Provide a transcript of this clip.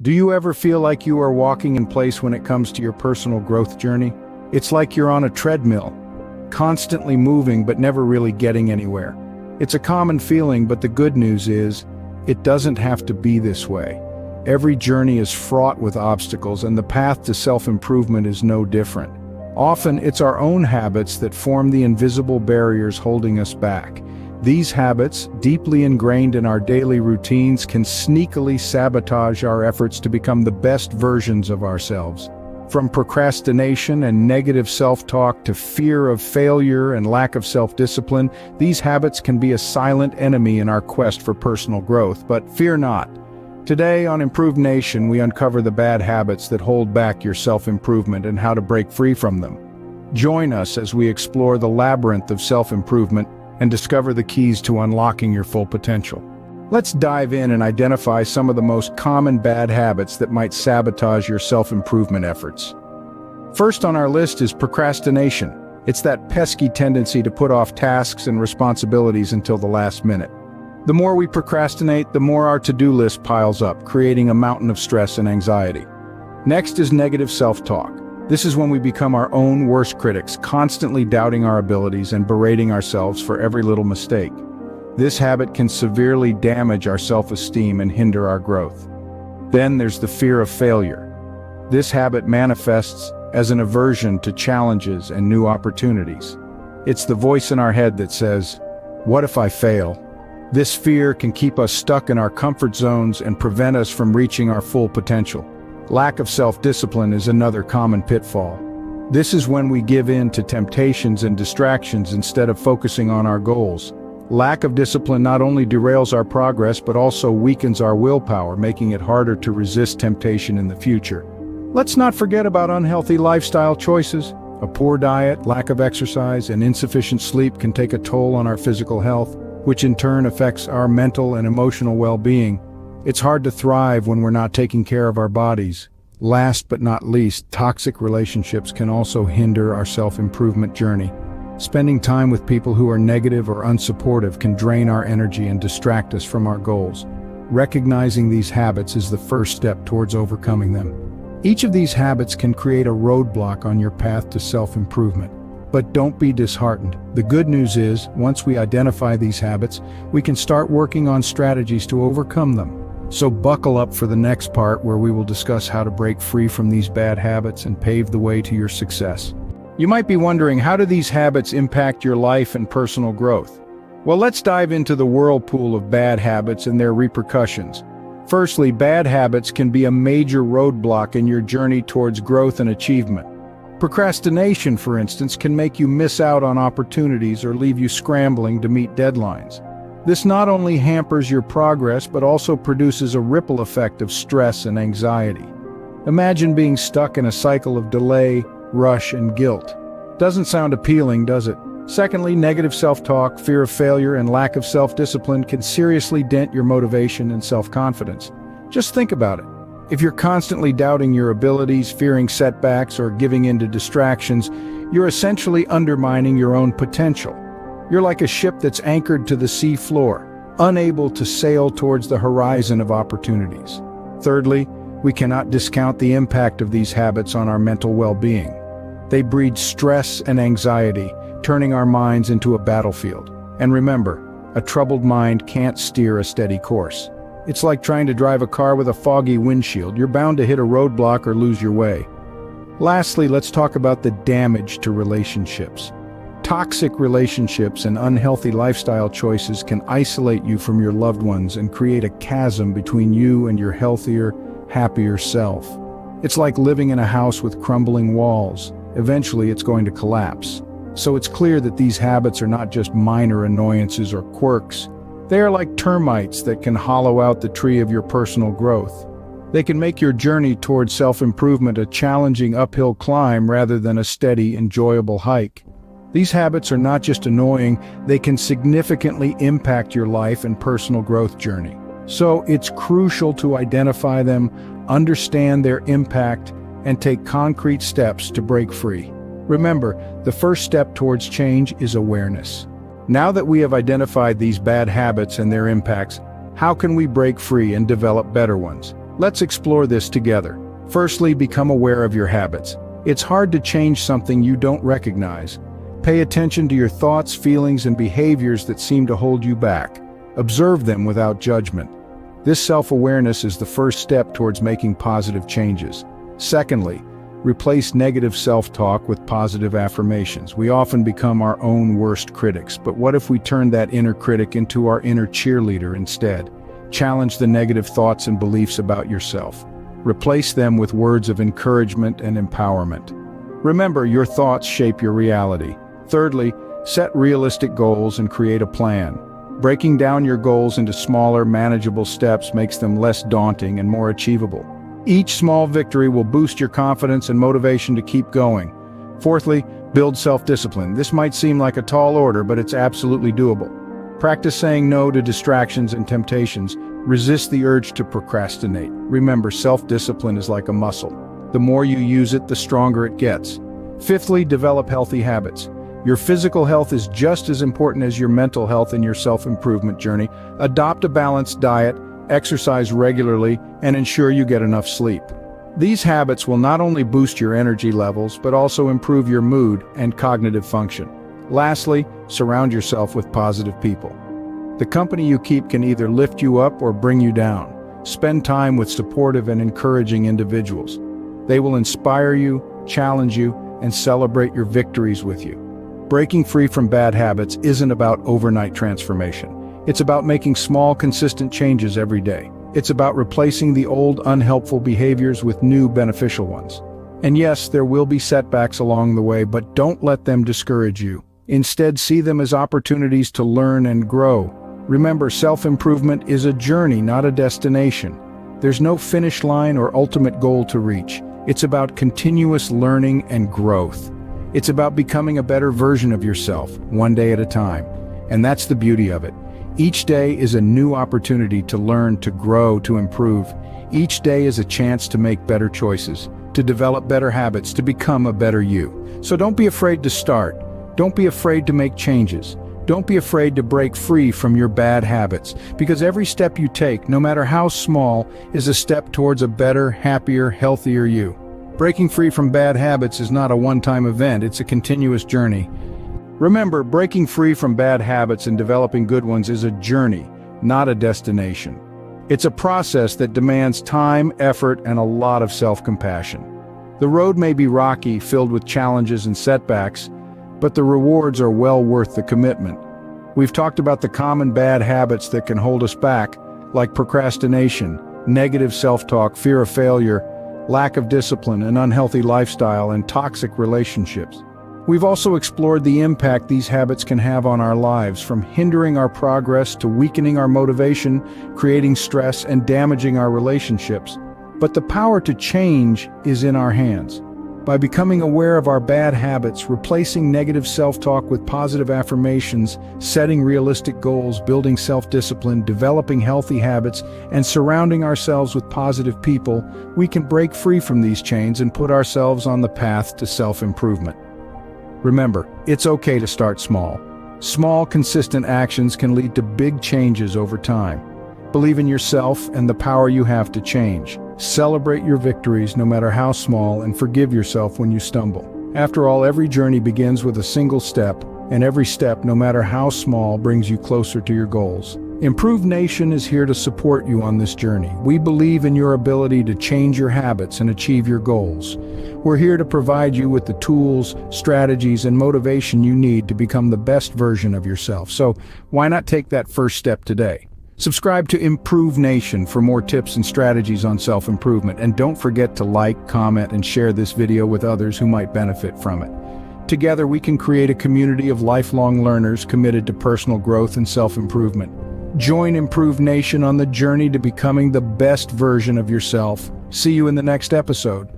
Do you ever feel like you are walking in place when it comes to your personal growth journey? It's like you're on a treadmill, constantly moving but never really getting anywhere. It's a common feeling, but the good news is, it doesn't have to be this way. Every journey is fraught with obstacles, and the path to self-improvement is no different. Often, it's our own habits that form the invisible barriers holding us back. These habits, deeply ingrained in our daily routines, can sneakily sabotage our efforts to become the best versions of ourselves. From procrastination and negative self-talk to fear of failure and lack of self-discipline, these habits can be a silent enemy in our quest for personal growth. But fear not. Today on ImproveNation, we uncover the bad habits that hold back your self-improvement and how to break free from them. Join us as we explore the labyrinth of self-improvement and discover the keys to unlocking your full potential. Let's dive in and identify some of the most common bad habits that might sabotage your self-improvement efforts. First on our list is procrastination. It's that pesky tendency to put off tasks and responsibilities until the last minute. The more we procrastinate, the more our to-do list piles up, creating a mountain of stress and anxiety. Next is negative self-talk. This is when we become our own worst critics, constantly doubting our abilities and berating ourselves for every little mistake. This habit can severely damage our self-esteem and hinder our growth. Then there's the fear of failure. This habit manifests as an aversion to challenges and new opportunities. It's the voice in our head that says, "What if I fail?" This fear can keep us stuck in our comfort zones and prevent us from reaching our full potential. Lack of self-discipline is another common pitfall. This is when we give in to temptations and distractions instead of focusing on our goals. Lack of discipline not only derails our progress but also weakens our willpower, making it harder to resist temptation in the future. Let's not forget about unhealthy lifestyle choices. A poor diet, lack of exercise, and insufficient sleep can take a toll on our physical health, which in turn affects our mental and emotional well-being. It's hard to thrive when we're not taking care of our bodies. Last but not least, toxic relationships can also hinder our self-improvement journey. Spending time with people who are negative or unsupportive can drain our energy and distract us from our goals. Recognizing these habits is the first step towards overcoming them. Each of these habits can create a roadblock on your path to self-improvement. But don't be disheartened. The good news is, once we identify these habits, we can start working on strategies to overcome them. So buckle up for the next part, where we will discuss how to break free from these bad habits and pave the way to your success. You might be wondering, how do these habits impact your life and personal growth? Well, let's dive into the whirlpool of bad habits and their repercussions. Firstly, bad habits can be a major roadblock in your journey towards growth and achievement. Procrastination, for instance, can make you miss out on opportunities or leave you scrambling to meet deadlines. This not only hampers your progress but also produces a ripple effect of stress and anxiety. Imagine being stuck in a cycle of delay, rush, and guilt. Doesn't sound appealing, does it? Secondly, negative self-talk, fear of failure, and lack of self-discipline can seriously dent your motivation and self-confidence. Just think about it. If you're constantly doubting your abilities, fearing setbacks, or giving in to distractions, you're essentially undermining your own potential. You're like a ship that's anchored to the sea floor, unable to sail towards the horizon of opportunities. Thirdly, we cannot discount the impact of these habits on our mental well-being. They breed stress and anxiety, turning our minds into a battlefield. And remember, a troubled mind can't steer a steady course. It's like trying to drive a car with a foggy windshield. You're bound to hit a roadblock or lose your way. Lastly, let's talk about the damage to relationships. Toxic relationships and unhealthy lifestyle choices can isolate you from your loved ones and create a chasm between you and your healthier, happier self. It's like living in a house with crumbling walls. Eventually, it's going to collapse. So it's clear that these habits are not just minor annoyances or quirks. They are like termites that can hollow out the tree of your personal growth. They can make your journey towards self-improvement a challenging uphill climb rather than a steady, enjoyable hike. These habits are not just annoying, they can significantly impact your life and personal growth journey. So it's crucial to identify them, understand their impact, and take concrete steps to break free. Remember, the first step towards change is awareness. Now that we have identified these bad habits and their impacts, how can we break free and develop better ones? Let's explore this together. Firstly, become aware of your habits. It's hard to change something you don't recognize. Pay attention to your thoughts, feelings, and behaviors that seem to hold you back. Observe them without judgment. This self-awareness is the first step towards making positive changes. Secondly, replace negative self-talk with positive affirmations. We often become our own worst critics, but what if we turn that inner critic into our inner cheerleader instead? Challenge the negative thoughts and beliefs about yourself. Replace them with words of encouragement and empowerment. Remember, your thoughts shape your reality. Thirdly, set realistic goals and create a plan. Breaking down your goals into smaller, manageable steps makes them less daunting and more achievable. Each small victory will boost your confidence and motivation to keep going. Fourthly, build self-discipline. This might seem like a tall order, but it's absolutely doable. Practice saying no to distractions and temptations. Resist the urge to procrastinate. Remember, self-discipline is like a muscle. The more you use it, the stronger it gets. Fifthly, develop healthy habits. Your physical health is just as important as your mental health in your self-improvement journey. Adopt a balanced diet, exercise regularly, and ensure you get enough sleep. These habits will not only boost your energy levels, but also improve your mood and cognitive function. Lastly, surround yourself with positive people. The company you keep can either lift you up or bring you down. Spend time with supportive and encouraging individuals. They will inspire you, challenge you, and celebrate your victories with you. Breaking free from bad habits isn't about overnight transformation. It's about making small, consistent changes every day. It's about replacing the old, unhelpful behaviors with new, beneficial ones. And yes, there will be setbacks along the way, but don't let them discourage you. Instead, see them as opportunities to learn and grow. Remember, self-improvement is a journey, not a destination. There's no finish line or ultimate goal to reach. It's about continuous learning and growth. It's about becoming a better version of yourself, one day at a time. And that's the beauty of it. Each day is a new opportunity to learn, to grow, to improve. Each day is a chance to make better choices, to develop better habits, to become a better you. So don't be afraid to start. Don't be afraid to make changes. Don't be afraid to break free from your bad habits, because every step you take, no matter how small, is a step towards a better, happier, healthier you. Breaking free from bad habits is not a one-time event, it's a continuous journey. Remember, breaking free from bad habits and developing good ones is a journey, not a destination. It's a process that demands time, effort, and a lot of self-compassion. The road may be rocky, filled with challenges and setbacks, but the rewards are well worth the commitment. We've talked about the common bad habits that can hold us back, like procrastination, negative self-talk, fear of failure, lack of discipline, an unhealthy lifestyle, and toxic relationships. We've also explored the impact these habits can have on our lives, from hindering our progress to weakening our motivation, creating stress, and damaging our relationships. But the power to change is in our hands. By becoming aware of our bad habits, replacing negative self-talk with positive affirmations, setting realistic goals, building self-discipline, developing healthy habits, and surrounding ourselves with positive people, we can break free from these chains and put ourselves on the path to self-improvement. Remember, it's okay to start small. Small, consistent actions can lead to big changes over time. Believe in yourself and the power you have to change. Celebrate your victories, no matter how small, and forgive yourself when you stumble. After all, every journey begins with a single step, and every step, no matter how small, brings you closer to your goals. ImproveNation is here to support you on this journey. We believe in your ability to change your habits and achieve your goals. We're here to provide you with the tools, strategies, and motivation you need to become the best version of yourself. So why not take that first step today? Subscribe to ImproveNation for more tips and strategies on self-improvement, and don't forget to like, comment, and share this video with others who might benefit from it. Together we can create a community of lifelong learners committed to personal growth and self-improvement. Join ImproveNation on the journey to becoming the best version of yourself. See you in the next episode.